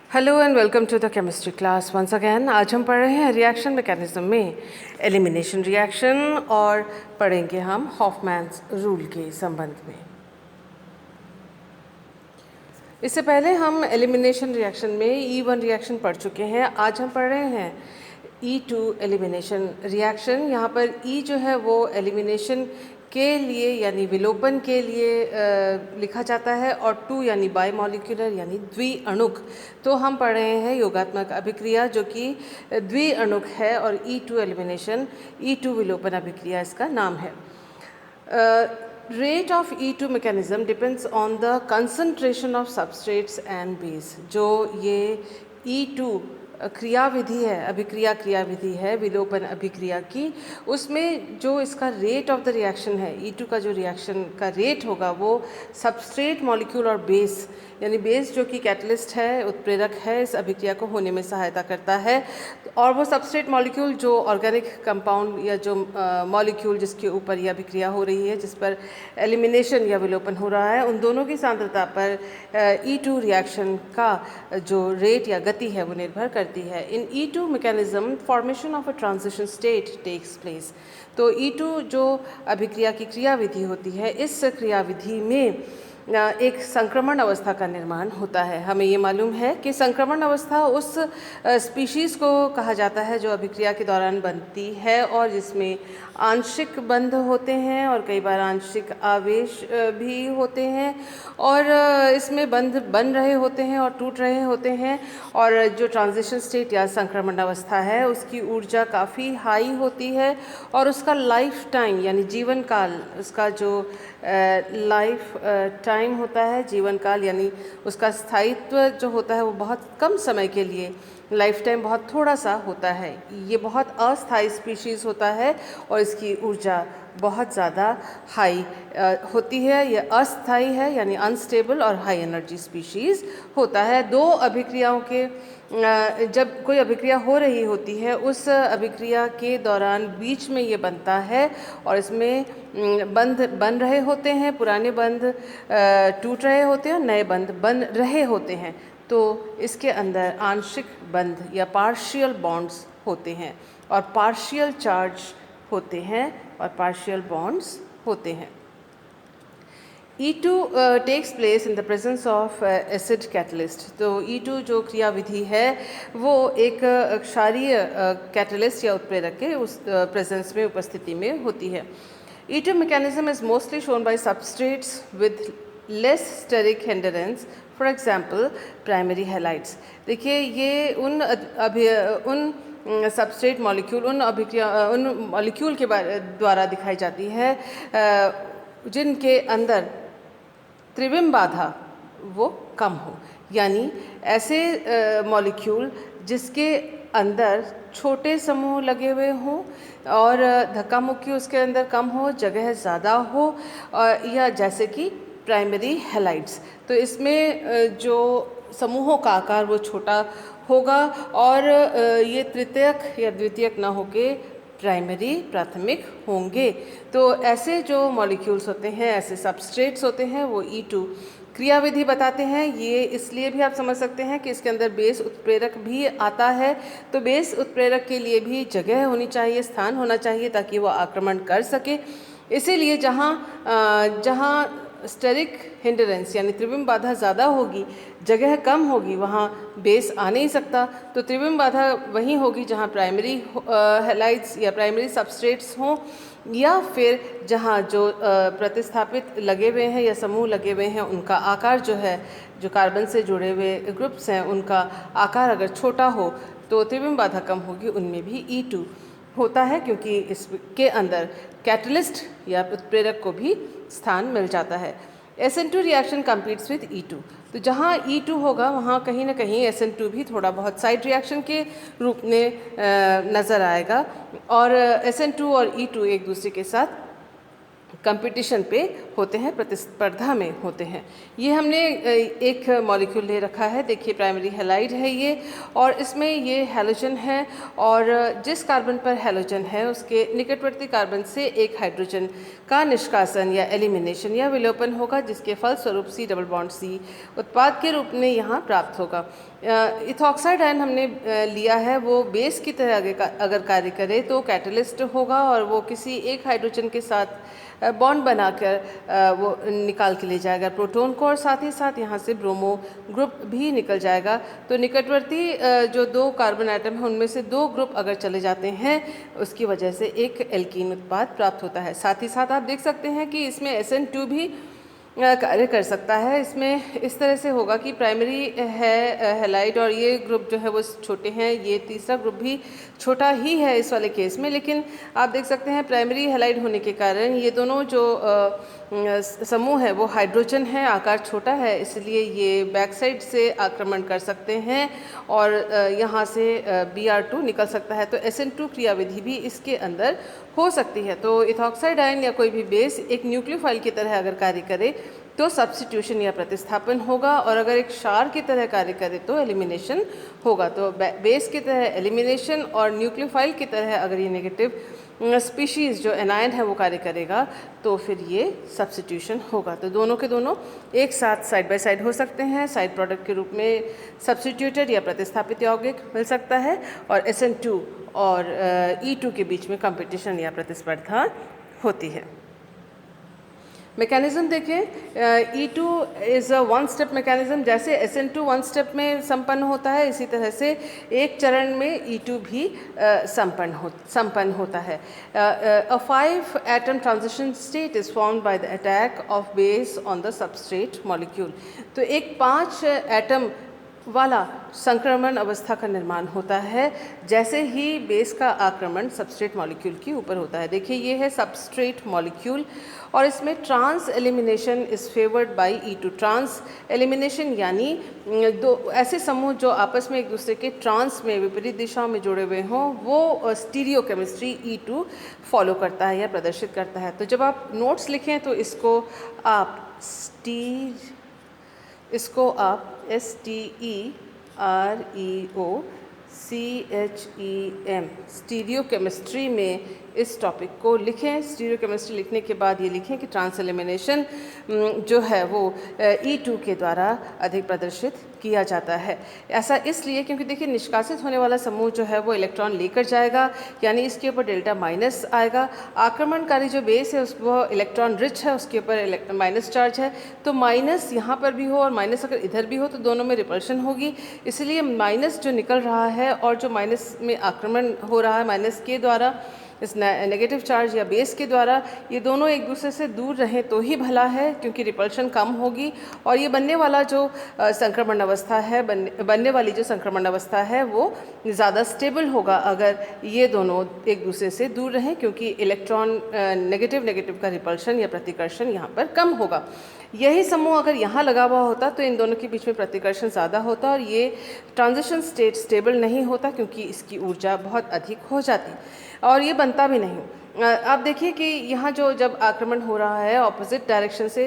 Hello and welcome to the chemistry class once again. आज हम पढ़ रहे हैं रिएक्शन मैकेनिज्म में एलिमिनेशन रिएक्शन और पढ़ेंगे हम हॉफमैन्स रूल के संबंध में। इससे पहले हम एलिमिनेशन रिएक्शन में E1 रिएक्शन पढ़ चुके हैं। आज हम पढ़ रहे हैं E2 एलिमिनेशन रिएक्शन। यहाँ पर E जो है वो एलिमिनेशन के लिए यानी विलोपन के लिए लिखा जाता है और 2 यानी बायमॉलिक्यूलर यानी द्विअणुक। तो हम पढ़ रहे हैं योगात्मक अभिक्रिया जो कि द्विअणुक है और E2 एलिमिनेशन E2 विलोपन अभिक्रिया इसका नाम है। Rate of E2 mechanism depends on the concentration of substrates and base। जो ये E2 क्रियाविधि है, अभिक्रिया क्रियाविधि है विलोपन अभिक्रिया की, उसमें जो इसका रेट ऑफ द रिएक्शन है, E2 का जो रिएक्शन का रेट होगा वो सबस्ट्रेट मॉलिक्यूल और बेस यानी बेस जो कि कैटलिस्ट है, उत्प्रेरक है, इस अभिक्रिया को होने में सहायता करता है। और वो सबस्ट्रेट मॉलिक्यूल जो ऑर्गेनिक कंपाउंड या जो मॉलिक्यूल जिसके ऊपर यह अभिक्रिया हो रही है, जिस पर एलिमिनेशन या विलोपन हो रहा है, उन दोनों की सांद्रता पर E2 रिएक्शन का जो रेट या गति है वो निर्भर करती है। In E2 mechanism formation of a transition state takes place. तो E2 जो अभिक्रिया की क्रियाविधि होती है, इस क्रियाविधि में एक संक्रमण अवस्था का निर्माण होता है। हमें ये मालूम है कि संक्रमण अवस्था उस स्पीशीज़ को कहा जाता है जो अभिक्रिया के दौरान बनती है और जिसमें आंशिक बंध होते हैं और कई बार आंशिक आवेश भी होते हैं और इसमें बंध बन रहे होते हैं और टूट रहे होते हैं। और जो ट्रांजिशन स्टेट या संक्रमण अवस्था है उसकी ऊर्जा काफ़ी हाई होती है और उसका लाइफ टाइम यानी जीवन काल, उसका जो लाइफ टाइम होता है, जीवन काल यानी उसका स्थायित्व जो होता है वो बहुत कम समय के लिए, लाइफ टाइम बहुत थोड़ा सा होता है। ये बहुत अस्थायी स्पीशीज़ होता है और इसकी ऊर्जा बहुत ज़्यादा हाई होती है। ये अस्थायी है यानी अनस्टेबल और हाई एनर्जी स्पीशीज़ होता है। दो अभिक्रियाओं के जब कोई अभिक्रिया हो रही होती है उस अभिक्रिया के दौरान बीच में ये बनता है और इसमें बंध बन रहे होते हैं, पुराने बंध टूट रहे होते हैं और नए बंध बन रहे होते हैं। तो इसके अंदर आंशिक बंध या पार्शियल बॉन्ड्स होते हैं और पार्शियल चार्ज होते हैं और पार्शियल बॉन्ड्स होते हैं। E2 takes place in the presence of acid catalyst. तो E2 जो क्रियाविधि है वो एक क्षारीय कैटलिस्ट या उत्प्रेरक के उस प्रेजेंस में, उपस्थिति में होती है। E2 mechanism is mostly shown by substrates with less steric hindrance, for example primary halides। देखिए ये उन सबस्ट्रेट मॉलिक्यूल, उन मॉलिक्यूल के द्वारा दिखाई जाती है जिनके अंदर त्रिविम बाधा वो कम हो, यानी ऐसे मॉलिक्यूल जिसके अंदर छोटे समूह लगे हुए हों और धक्का मुक्की उसके अंदर कम हो, जगह ज़्यादा हो, या जैसे कि प्राइमरी हैलाइड्स। तो इसमें जो समूहों का आकार वो छोटा होगा और ये तृतीयक या द्वितीयक ना होके प्राइमरी, प्राथमिक होंगे। तो ऐसे जो मॉलिक्यूल्स होते हैं, ऐसे सबस्ट्रेट्स होते हैं, वो E2 क्रियाविधि बताते हैं। ये इसलिए भी आप समझ सकते हैं कि इसके अंदर बेस उत्प्रेरक भी आता है। तो बेस उत्प्रेरक के लिए भी जगह होनी चाहिए, स्थान होना चाहिए ताकि वो आक्रमण कर सके। इसीलिए जहाँ स्टेरिक हिंडरेंस यानी त्रिविम बाधा ज़्यादा होगी, जगह कम होगी, वहाँ बेस आ नहीं सकता। तो त्रिविम बाधा वहीं होगी जहाँ प्राइमरी हैलाइड्स या प्राइमरी सबस्ट्रेट्स हों या फिर जहाँ जो प्रतिस्थापित लगे हुए हैं या समूह लगे हुए हैं, उनका आकार जो है, जो कार्बन से जुड़े हुए ग्रुप्स हैं, उनका आकार अगर छोटा हो तो त्रिविम बाधा कम होगी, उनमें भी E2 होता है क्योंकि इसके अंदर कैटलिस्ट या उत्प्रेरक को भी स्थान मिल जाता है। SN2 reaction competes with E2। तो जहाँ E2 होगा वहाँ कहीं ना कहीं SN2 भी थोड़ा बहुत साइड रिएक्शन के रूप में नज़र आएगा और SN2 और E2 एक दूसरे के साथ कंपटीशन पे होते हैं, प्रतिस्पर्धा में होते हैं। ये हमने एक मॉलिक्यूल ले रखा है, देखिए प्राइमरी हैलाइड है ये, और इसमें ये हैलोजन है, और जिस कार्बन पर हैलोजन है उसके निकटवर्ती कार्बन से एक हाइड्रोजन का निष्कासन या एलिमिनेशन या विलोपन होगा, जिसके फलस्वरूप C+C उत्पाद के रूप में यहाँ प्राप्त होगा। इथॉक्साइड आयन हमने लिया है, वो बेस की तरह अगर कार्य करे तो कैटलिस्ट होगा, और वो किसी एक हाइड्रोजन के साथ बॉन्ड बनाकर वो निकाल के ले जाएगा प्रोटॉन को, और साथ ही साथ यहाँ से ब्रोमो ग्रुप भी निकल जाएगा। तो निकटवर्ती जो 2 कार्बन आइटम हैं उनमें से 2 ग्रुप अगर चले जाते हैं, उसकी वजह से एक एल्कीन उत्पाद प्राप्त होता है। साथ ही साथ आप देख सकते हैं कि इसमें SN2 भी कार्य कर सकता है। इसमें इस तरह से होगा कि प्राइमरी है हैलाइड, और ये ग्रुप जो है वो छोटे हैं, ये तीसरा ग्रुप भी छोटा ही है इस वाले केस में, लेकिन आप देख सकते हैं प्राइमरी हैलाइड होने के कारण ये दोनों जो समूह है वो हाइड्रोजन है, आकार छोटा है, इसलिए ये बैक साइड से आक्रमण कर सकते हैं और यहाँ से Br2 निकल सकता है। तो SN2 क्रियाविधि भी इसके अंदर हो सकती है। तो इथॉक्साइड आयन या कोई भी बेस एक न्यूक्लियोफाइल की तरह अगर कार्य करे तो सब्स्टिट्यूशन या प्रतिस्थापन होगा, और अगर एक क्षार की तरह कार्य करे तो एलिमिनेशन होगा। तो बेस की तरह एलिमिनेशन और न्यूक्लियोफाइल की तरह अगर ये नेगेटिव स्पीशीज़ जो एनायन है वो कार्य करेगा तो फिर ये सब्स्टिट्यूशन होगा। तो दोनों के दोनों एक साथ साइड बाय साइड हो सकते हैं। साइड प्रोडक्ट के रूप में सब्स्टिट्यूटेड या प्रतिस्थापित यौगिक मिल सकता है, और SN2 और E2 के बीच में कंपटीशन या प्रतिस्पर्धा होती है। मैकेनिज्म देखें, E2 is a 1 step mechanism. जैसे SN2 1 स्टेप में संपन्न होता है, इसी तरह से एक चरण में E2 भी संपन्न होता है। A 5 atom transition state is formed by the attack of base on the substrate molecule। तो एक 5 एटम वाला संक्रमण अवस्था का निर्माण होता है जैसे ही बेस का आक्रमण सबस्ट्रेट मॉलिक्यूल के ऊपर होता है। देखिए ये है सबस्ट्रेट मॉलिक्यूल, और इसमें trans elimination is favoured by E2। Trans elimination यानी 2 ऐसे समूह जो आपस में एक दूसरे के ट्रांस में विपरीत दिशाओं में जुड़े हुए हों, वो स्टीरियो केमिस्ट्री E2 फॉलो करता है या प्रदर्शित करता है। तो जब आप नोट्स लिखें तो इसको आप STEREOCHEM स्टीरियो केमिस्ट्री में इस टॉपिक को लिखें। स्टीरियो केमिस्ट्री लिखने के बाद ये लिखें कि ट्रांस एलिमिनेशन जो है वो E2 के द्वारा अधिक प्रदर्शित किया जाता है। ऐसा इसलिए क्योंकि देखिए निष्कासित होने वाला समूह जो है वो इलेक्ट्रॉन लेकर जाएगा, यानी इसके ऊपर डेल्टा माइनस आएगा। आक्रमणकारी जो बेस है वो इलेक्ट्रॉन रिच है, उसके ऊपर माइनस चार्ज है, तो माइनस यहाँ पर भी हो और माइनस अगर इधर भी हो तो दोनों में रिपल्शन होगी। इसलिए माइनस जो निकल रहा है और जो माइनस में आक्रमण हो रहा है माइनस के द्वारा, इस नेगेटिव चार्ज या बेस के द्वारा, ये दोनों एक दूसरे से दूर रहें तो ही भला है, क्योंकि रिपल्शन कम होगी और ये बनने वाला जो संक्रमण अवस्था है बनने वाली जो संक्रमण अवस्था है वो ज़्यादा स्टेबल होगा अगर ये दोनों एक दूसरे से दूर रहें, क्योंकि इलेक्ट्रॉन नेगेटिव का रिपल्शन या प्रतिकर्षण यहाँ पर कम होगा। यही समूह अगर यहाँ लगा हुआ होता तो इन दोनों के बीच में प्रतिकर्षण ज़्यादा होता और ये ट्रांजिशन स्टेट स्टेबल नहीं होता, क्योंकि इसकी ऊर्जा बहुत अधिक हो जाती और ये बनता भी नहीं। आप देखिए कि यहाँ जो जब आक्रमण हो रहा है ऑपोजिट डायरेक्शन से,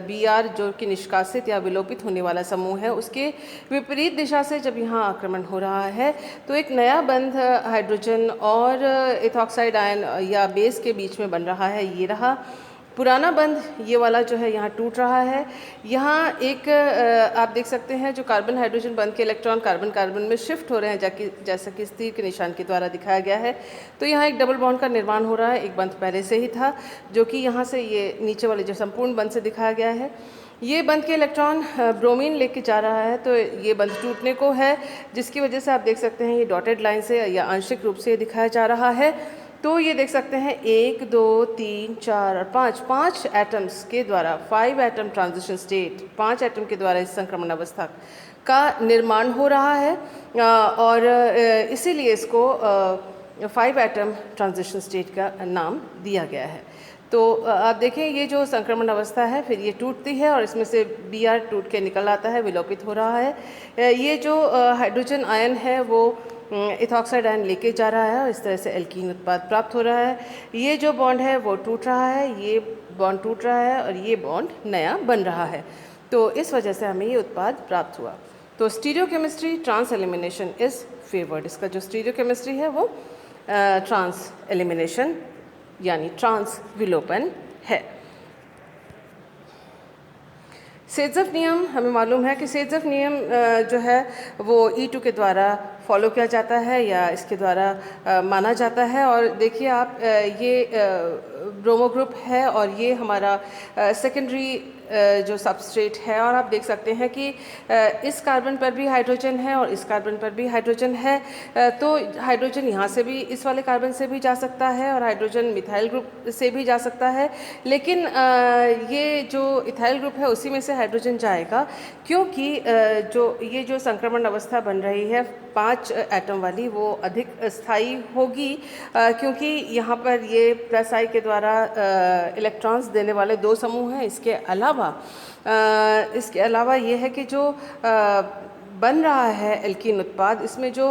Br जो कि निष्कासित या विलोपित होने वाला समूह है उसके विपरीत दिशा से जब यहाँ आक्रमण हो रहा है तो एक नया बंध हाइड्रोजन और इथॉक्साइड आयन या बेस के बीच में बन रहा है। ये रहा पुराना बंध, ये वाला जो है यहाँ टूट रहा है। यहाँ एक आप देख सकते हैं जो कार्बन हाइड्रोजन बंध के इलेक्ट्रॉन कार्बन कार्बन में शिफ्ट हो रहे हैं, जैसा कि इस तीर के निशान के द्वारा दिखाया गया है। तो यहाँ एक डबल बॉन्ड का निर्माण हो रहा है। एक बंध पहले से ही था जो कि यहाँ से ये नीचे वाले जो संपूर्ण बंध से दिखाया गया है। ये बंध के इलेक्ट्रॉन ब्रोमीन लेके जा रहा है, तो ये बंध टूटने को है, जिसकी वजह से आप देख सकते हैं ये डॉटेड लाइन से या आंशिक रूप से दिखाया जा रहा है। तो ये देख सकते हैं 1 2 3 4 और 5 एटम्स के द्वारा 5 एटम ट्रांजिशन स्टेट, 5 एटम के द्वारा इस संक्रमण अवस्था का निर्माण हो रहा है और इसीलिए इसको 5 एटम ट्रांजिशन स्टेट का नाम दिया गया है। तो आप देखें ये जो संक्रमण अवस्था है फिर ये टूटती है और इसमें से Br टूट के निकल आता है, विलोपित हो रहा है। ये जो हाइड्रोजन आयन है वो इथॉक्साइड आयन लेके जा रहा है और इस तरह से एल्कीन उत्पाद प्राप्त हो रहा है। ये जो बॉन्ड है वो टूट रहा है, ये बॉन्ड टूट रहा है और ये बॉन्ड नया बन रहा है। तो इस वजह से हमें ये उत्पाद प्राप्त हुआ। तो stereochemistry trans elimination is favoured. इसका जो स्टीरियोकेमिस्ट्री है वो ट्रांस एलिमिनेशन यानी ट्रांस विलोपन है। सेट्ज़ेव नियम हमें मालूम है कि सेट्ज़ेव नियम जो है वो E2 के द्वारा फॉलो किया जाता है या इसके द्वारा माना जाता है। और देखिए आप ये ब्रोमो ग्रुप है और ये हमारा सेकेंडरी जो सबस्ट्रेट है और आप देख सकते हैं कि इस कार्बन पर भी हाइड्रोजन है और इस कार्बन पर भी हाइड्रोजन है। तो हाइड्रोजन यहाँ से भी इस वाले कार्बन से भी जा सकता है और हाइड्रोजन मिथाइल ग्रुप से भी जा सकता है, लेकिन ये जो इथाइल ग्रुप है उसी में से हाइड्रोजन जाएगा, क्योंकि ये जो संक्रमण अवस्था बन रही है 5 एटम वाली वो अधिक स्थायी होगी, क्योंकि यहाँ पर ये प्लस आई के द्वारा इलेक्ट्रॉन्स देने वाले 2 समूह हैं। इसके अलावा ये है कि जो बन रहा है एल्कीन उत्पाद, इसमें जो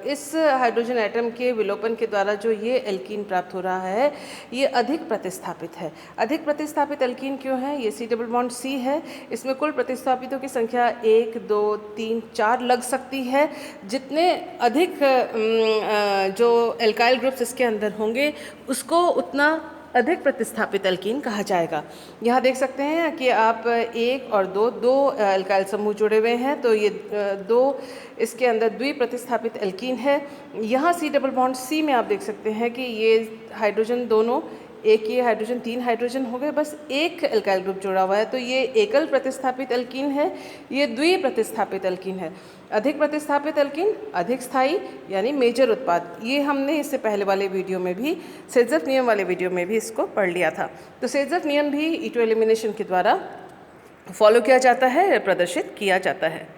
इस हाइड्रोजन एटम के विलोपन के द्वारा जो ये एल्कीन प्राप्त हो रहा है ये अधिक प्रतिस्थापित है। अधिक प्रतिस्थापित एल्कीन क्यों है? ये C डबल बॉन्ड C है, इसमें कुल प्रतिस्थापितों की संख्या 1, 2, 3, 4 लग सकती है। जितने अधिक जो एल्काइल ग्रुप्स इसके अंदर होंगे उसको उतना अधिक प्रतिस्थापित एल्कीन कहा जाएगा। यहाँ देख सकते हैं कि आप 1 और 2 एल्काइल समूह जुड़े हुए हैं, तो ये 2 इसके अंदर द्विप्रतिस्थापित एल्कीन है। यहाँ C डबल बॉन्ड C में आप देख सकते हैं कि ये हाइड्रोजन दोनों, एक ये हाइड्रोजन 3 हाइड्रोजन हो गए, बस एक एल्काइल ग्रुप जुड़ा हुआ है, तो ये एकल प्रतिस्थापित एल्कीन है, ये द्विप्रतिस्थापित एल्कीन है। अधिक प्रतिस्थापित एल्कीन अधिक स्थायी यानी मेजर उत्पाद। ये हमने इससे पहले वाले वीडियो में भी, सेट्ज़ेव नियम वाले वीडियो में भी इसको पढ़ लिया था। तो सेट्ज़ेव नियम भी E2 एलिमिनेशन के द्वारा फॉलो किया जाता है, प्रदर्शित किया जाता है।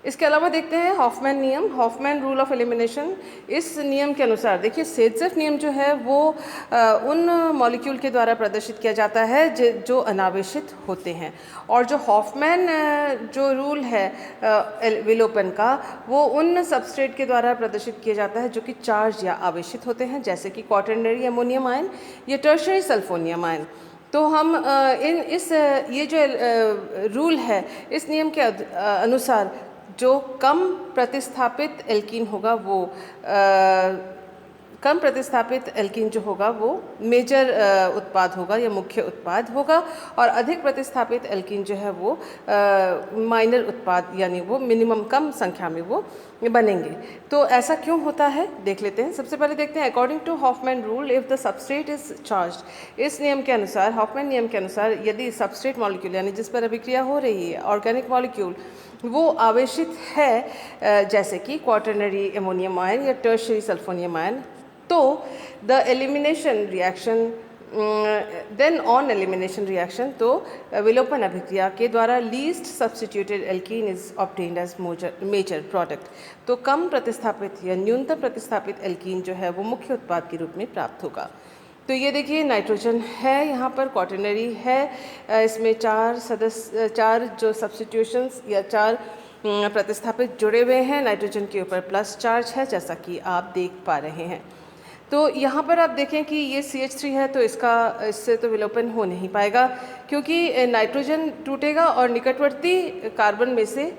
इसके अलावा देखते हैं हॉफमैन नियम, हॉफमैन रूल ऑफ एलिमिनेशन। इस नियम के अनुसार देखिए सेट्ज़ेव नियम जो है वो उन मॉलिक्यूल के द्वारा प्रदर्शित किया जाता है जो अनावेशित होते हैं, और जो हॉफमैन जो रूल है विलोपन का वो उन सबस्ट्रेट के द्वारा प्रदर्शित किया जाता है जो कि चार्ज या आवेशित होते हैं, जैसे कि क्वाटरनरी अमोनियम आयन या टर्शियरी सल्फोनियम आयन। तो हम ये जो रूल है इस नियम के अनुसार जो कम प्रतिस्थापित एल्कीन होगा वो कम प्रतिस्थापित एल्कीन जो होगा वो मेजर उत्पाद होगा या मुख्य उत्पाद होगा, और अधिक प्रतिस्थापित एल्कीन जो है वो माइनर उत्पाद यानी वो मिनिमम कम संख्या में वो बनेंगे। तो ऐसा क्यों होता है देख लेते हैं। सबसे पहले देखते हैं according to Hofmann rule if the substrate is charged. इस नियम के अनुसार, हॉफमैन नियम के अनुसार, यदि सबस्ट्रेट मॉलिक्यूल यानी जिस पर अभिक्रिया हो रही है ऑर्गेनिक मॉलिक्यूल वो आवेशित है, जैसे कि क्वाटरनरी अमोनियम आयन या टर्शियरी सल्फोनियम आयन, तो the elimination reaction then on elimination reaction, तो विलोपन अभिक्रिया के द्वारा least substituted alkene is obtained as major product. तो कम प्रतिस्थापित या न्यूनतम प्रतिस्थापित एल्कीन जो है वो मुख्य उत्पाद के रूप में प्राप्त होगा। तो ये देखिए नाइट्रोजन है, यहाँ पर क्वाटरनरी है, इसमें 4 जो सब्सटीट्यूशंस या 4 प्रतिस्थापित जुड़े हुए हैं। नाइट्रोजन के ऊपर प्लस चार्ज है जैसा कि आप देख पा रहे हैं। तो यहाँ पर आप देखें कि ये CH3 है, तो इससे तो विलोपन हो नहीं पाएगा, क्योंकि नाइट्रोजन टूटेगा और निकटवर्ती कार्बन में से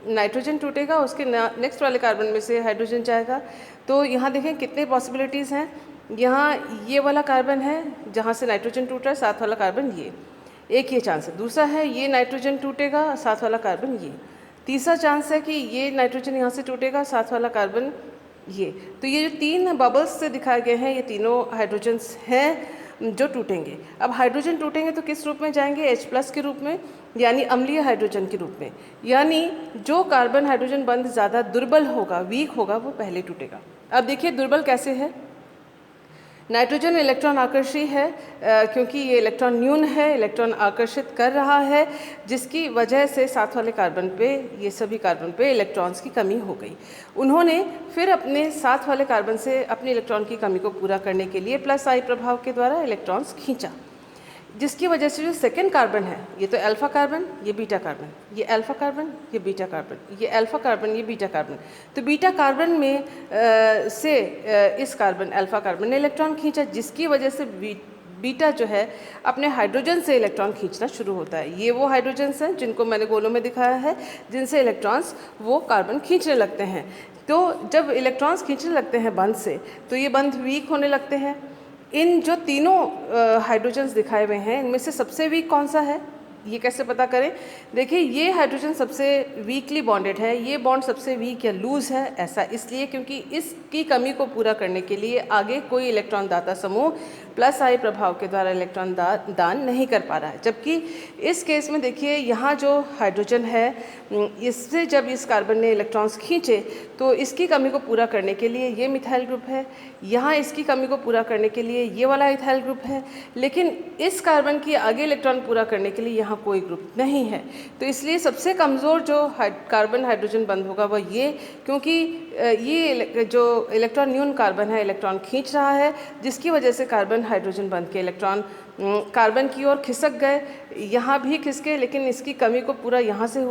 नाइट्रोजन टूटेगा, उसके नेक्स्ट वाले कार्बन में से हाइड्रोजन जाएगा। तो यहाँ देखें कितने पॉसिबिलिटीज़ हैं। यहाँ ये वाला कार्बन है जहाँ से नाइट्रोजन टूट रहा है, साथ वाला कार्बन ये चांस है। दूसरा है ये नाइट्रोजन टूटेगा, साथ वाला कार्बन ये। तीसरा चांस है कि ये नाइट्रोजन यहाँ से टूटेगा, साथ वाला कार्बन ये। तो ये जो 3 बबल्स से दिखाए गए हैं ये तीनों हाइड्रोजन्स हैं जो टूटेंगे। अब हाइड्रोजन टूटेंगे तो किस रूप में जाएंगे? H+ के रूप में, यानी अम्लीय हाइड्रोजन के रूप में। यानी जो कार्बन हाइड्रोजन बंध ज़्यादा दुर्बल होगा, वीक होगा, वो पहले टूटेगा। अब देखिए दुर्बल कैसे है। नाइट्रोजन इलेक्ट्रॉन आकर्षी है, क्योंकि ये इलेक्ट्रॉन न्यून है, इलेक्ट्रॉन आकर्षित कर रहा है, जिसकी वजह से साथ वाले कार्बन पे, ये सभी कार्बन पे इलेक्ट्रॉन्स की कमी हो गई। उन्होंने फिर अपने साथ वाले कार्बन से अपने इलेक्ट्रॉन की कमी को पूरा करने के लिए +I प्रभाव के द्वारा इलेक्ट्रॉन्स खींचा। जिसकी वजह से जो सेकेंड कार्बन है, ये तो अल्फ़ा कार्बन, ये बीटा कार्बन, ये अल्फ़ा कार्बन, ये बीटा कार्बन, ये अल्फ़ा कार्बन, ये बीटा कार्बन। तो बीटा कार्बन में इस कार्बन अल्फ़ा कार्बन ने इलेक्ट्रॉन खींचा, जिसकी वजह से बीटा जो है अपने हाइड्रोजन से इलेक्ट्रॉन खींचना शुरू होता है। ये वो हाइड्रोजन्स हैं जिनको मैंने गोलों में दिखाया है, जिनसे इलेक्ट्रॉन्स वो कार्बन खींचने लगते हैं। तो जब इलेक्ट्रॉन्स खींचने लगते हैं बंध से, तो ये बंध वीक होने लगते हैं। इन जो तीनों हाइड्रोजन्स दिखाए हुए हैं, इनमें से सबसे वीक कौन सा है, ये कैसे पता करें? देखिए, ये हाइड्रोजन सबसे वीकली बॉन्डेड है, ये बॉन्ड सबसे वीक या लूज है। ऐसा इसलिए क्योंकि इसकी कमी को पूरा करने के लिए आगे कोई इलेक्ट्रॉन दाता समूह प्लस आई प्रभाव के द्वारा इलेक्ट्रॉन दान नहीं कर पा रहा है। जबकि इस केस में देखिए, यहाँ जो हाइड्रोजन है, इससे जब इस कार्बन ने इलेक्ट्रॉन्स खींचे तो इसकी कमी को पूरा करने के लिए ये मिथाइल ग्रुप है, यहाँ इसकी कमी को पूरा करने के लिए ये वाला इथाइल ग्रुप है, लेकिन इस कार्बन की आगे इलेक्ट्रॉन पूरा करने के लिए यहाँ कोई ग्रुप नहीं है। तो इसलिए सबसे कमज़ोर जो कार्बन हाइड्रोजन बंध होगा वह ये, क्योंकि ये जो इलेक्ट्रॉन न्यून कार्बन है इलेक्ट्रॉन खींच रहा है, जिसकी वजह से कार्बन हाइड्रोजन बंध के इलेक्ट्रॉन कार्बन की ओर खिसक गए, यहाँ भी खिसके, लेकिन इसकी कमी को पूरा यहाँ से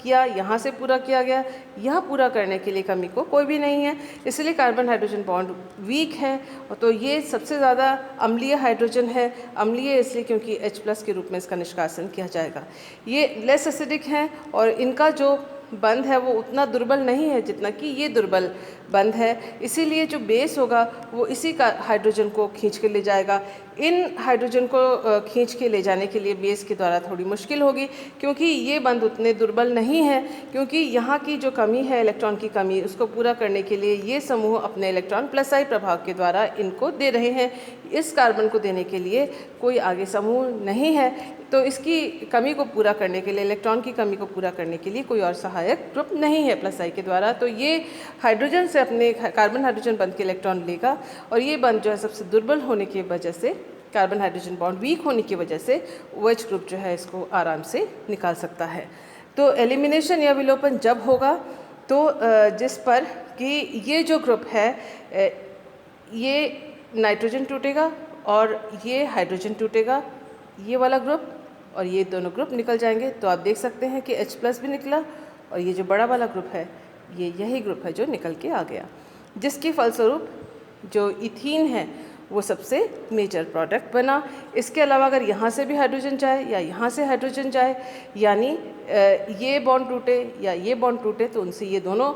यहाँ से पूरा किया गया, यहाँ पूरा करने के लिए कमी को कोई भी नहीं है, इसलिए कार्बन हाइड्रोजन बॉन्ड वीक है। तो ये सबसे ज़्यादा अम्लीय हाइड्रोजन है। अम्लीय इसलिए क्योंकि H+ के रूप में इसका निष्कासन किया जाएगा। ये लेस एसिडिक हैं और इनका जो बंध है वो उतना दुर्बल नहीं है जितना कि ये दुर्बल बंध है, इसीलिए जो बेस होगा वो इसी का हाइड्रोजन को खींच के ले जाएगा। इन हाइड्रोजन को खींच के ले जाने के लिए बेस के द्वारा थोड़ी मुश्किल होगी, क्योंकि ये बंध उतने दुर्बल नहीं है, क्योंकि यहाँ की जो कमी है इलेक्ट्रॉन की कमी, उसको पूरा करने के लिए ये समूह अपने इलेक्ट्रॉन प्लस आई प्रभाव के द्वारा इनको दे रहे हैं। इस कार्बन को देने के लिए कोई आगे समूह नहीं है, तो इसकी कमी को पूरा करने के लिए, इलेक्ट्रॉन की कमी को पूरा करने के लिए कोई और सहायक ग्रुप नहीं है प्लस आई के द्वारा। तो ये हाइड्रोजन से अपने कार्बन हाइड्रोजन बंध के इलेक्ट्रॉन लेगा, और ये बंध जो है सबसे दुर्बल होने की वजह से, कार्बन हाइड्रोजन बॉन्ड वीक होने की वजह से OH ग्रुप जो है इसको आराम से निकाल सकता है। तो एलिमिनेशन या विलोपन जब होगा तो जिस पर कि ये जो ग्रुप है ये नाइट्रोजन टूटेगा और ये हाइड्रोजन टूटेगा, ये वाला ग्रुप और ये दोनों ग्रुप निकल जाएंगे। तो आप देख सकते हैं कि H+ भी निकला और ये जो बड़ा वाला ग्रुप है ये यही ग्रुप है जो निकल के आ गया, जिसके फलस्वरूप जो इथीन है वो सबसे मेजर प्रोडक्ट बना। इसके अलावा अगर यहाँ से भी हाइड्रोजन जाए या यहाँ से हाइड्रोजन जाए, यानी ये बॉन्ड टूटे या ये बॉन्ड टूटे, तो उनसे ये दोनों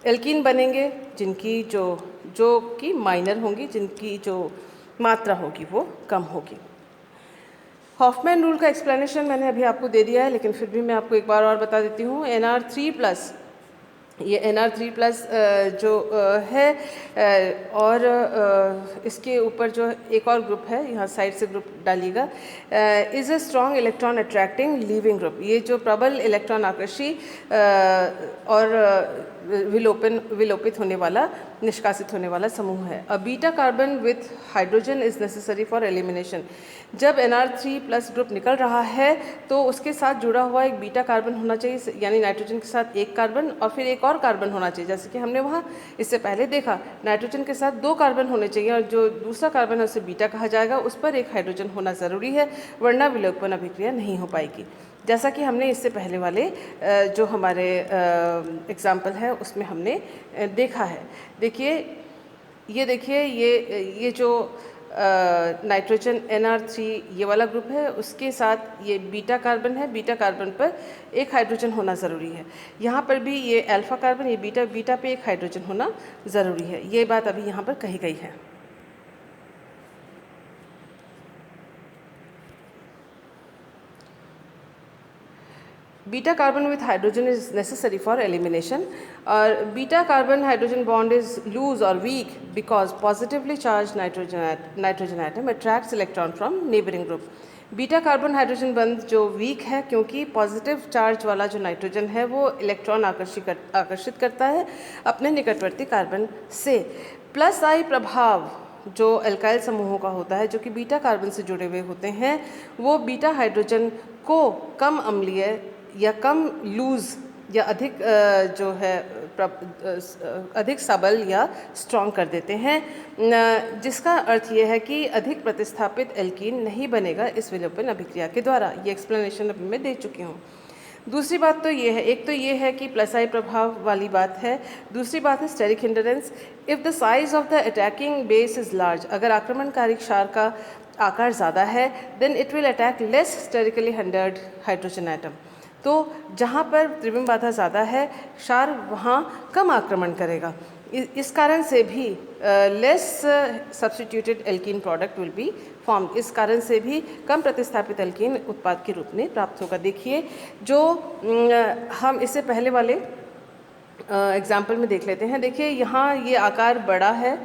एल्कीन बनेंगे, जिनकी जो कि माइनर होंगी, जिनकी जो मात्रा होगी वो कम होगी। हॉफमैन रूल का एक्सप्लेनेशन मैंने अभी आपको दे दिया है, लेकिन फिर भी मैं आपको एक बार और बता देती हूँ। Nr3+, ये Nr3+ जो है और इसके ऊपर जो एक और ग्रुप है, यहाँ साइड से ग्रुप डालिएगा, is a strong electron attracting leaving group. ये जो प्रबल इलेक्ट्रॉन आकर्षी और विलोपित होने वाला, निष्कासित होने वाला समूह है। A beta carbon with hydrogen is necessary for elimination. जब Nr3+ ग्रुप निकल रहा है तो उसके साथ जुड़ा हुआ एक बीटा कार्बन होना चाहिए, यानी नाइट्रोजन के साथ एक कार्बन और फिर एक और कार्बन होना चाहिए। जैसे कि हमने वहाँ इससे पहले देखा, नाइट्रोजन के साथ 2 कार्बन होने चाहिए और जो दूसरा कार्बन है उसे बीटा कहा जाएगा, उस पर एक हाइड्रोजन होना ज़रूरी है, वरना विलोपन अभिक्रिया नहीं हो पाएगी। जैसा कि हमने इससे पहले वाले जो हमारे एग्जाम्पल है उसमें हमने देखा है। देखिए, ये जो नाइट्रोजन Nr3 ये वाला ग्रुप है, उसके साथ ये बीटा कार्बन है, बीटा कार्बन पर एक हाइड्रोजन होना ज़रूरी है। यहाँ पर भी ये अल्फ़ा कार्बन, ये बीटा पे एक हाइड्रोजन होना ज़रूरी है। ये बात अभी यहाँ पर कही गई है। Beta carbon with hydrogen is necessary for elimination. और beta carbon hydrogen bond is loose और weak because positively charge nitrogen atom attracts electron from neighbouring group. Beta carbon hydrogen बंध जो वीक है क्योंकि पॉजिटिव चार्ज वाला जो nitrogen है वो इलेक्ट्रॉन आकर्षित करता है अपने निकटवर्ती कार्बन से। प्लस आई प्रभाव जो एल्काइल समूहों का होता है, जो कि बीटा कार्बन से जुड़े हुए होते हैं, वो बीटा हाइड्रोजन को कम अम्लीय या कम लूज या अधिक जो है अधिक सबल या स्ट्रॉन्ग कर देते हैं, जिसका अर्थ ये है कि अधिक प्रतिस्थापित एल्कीन नहीं बनेगा इस विलोपन अभिक्रिया के द्वारा। ये एक्सप्लेनेशन अभी मैं दे चुकी हूँ। दूसरी बात तो ये है, एक तो ये है कि प्लस आई प्रभाव वाली बात है, दूसरी बात है steric hindrance. If the size of the attacking base is large, अगर आक्रमणकारी क्षार का आकार ज़्यादा है, then it will attack less sterically hindered hydrogen atom. तो जहाँ पर त्रिविम बाधा ज़्यादा है, क्षार वहाँ कम आक्रमण करेगा। इस कारण से भी less substituted alkene product will be form, इस कारण से भी कम प्रतिस्थापित एल्कीन उत्पाद के रूप में प्राप्त होगा। देखिए, जो हम इससे पहले वाले एग्जाम्पल में देख लेते हैं। देखिए, यहाँ ये आकार बड़ा है,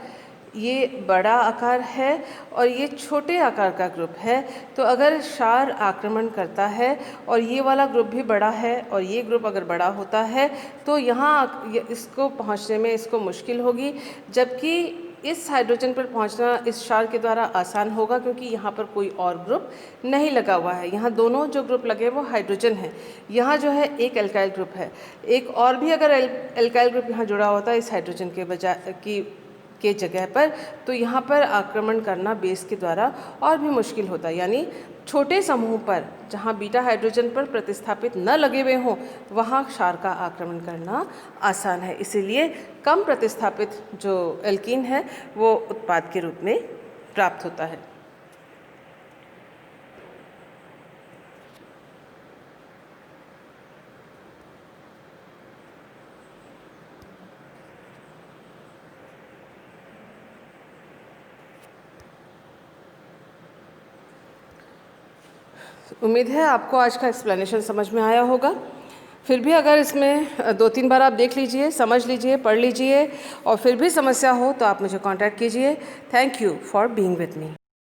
ये बड़ा आकार है और ये छोटे आकार का ग्रुप है। तो अगर क्षार आक्रमण करता है और ये वाला ग्रुप भी बड़ा है और ये ग्रुप अगर बड़ा होता है, तो यहाँ इसको पहुँचने में इसको मुश्किल होगी, जबकि इस हाइड्रोजन पर पहुंचना इस क्षार के द्वारा आसान होगा, क्योंकि यहाँ पर कोई और ग्रुप नहीं लगा हुआ है। यहाँ दोनों जो ग्रुप लगे वो हाइड्रोजन है, यहाँ जो है एक एल्काइल ग्रुप है। एक और भी अगर एल्काइल ग्रुप यहाँ जुड़ा होता है इस हाइड्रोजन के बजाय के जगह पर, तो यहाँ पर आक्रमण करना बेस के द्वारा और भी मुश्किल होता है। यानी छोटे समूह पर जहाँ बीटा हाइड्रोजन पर प्रतिस्थापित न लगे हुए हों, वहाँ क्षार का आक्रमण करना आसान है। इसीलिए कम प्रतिस्थापित जो एल्कीन है वो उत्पाद के रूप में प्राप्त होता है। उम्मीद है आपको आज का एक्सप्लेनेशन समझ में आया होगा। फिर भी अगर इसमें 2-3 बार आप देख लीजिए, समझ लीजिए, पढ़ लीजिए और फिर भी समस्या हो तो आप मुझे कांटेक्ट कीजिए। Thank you for being with me.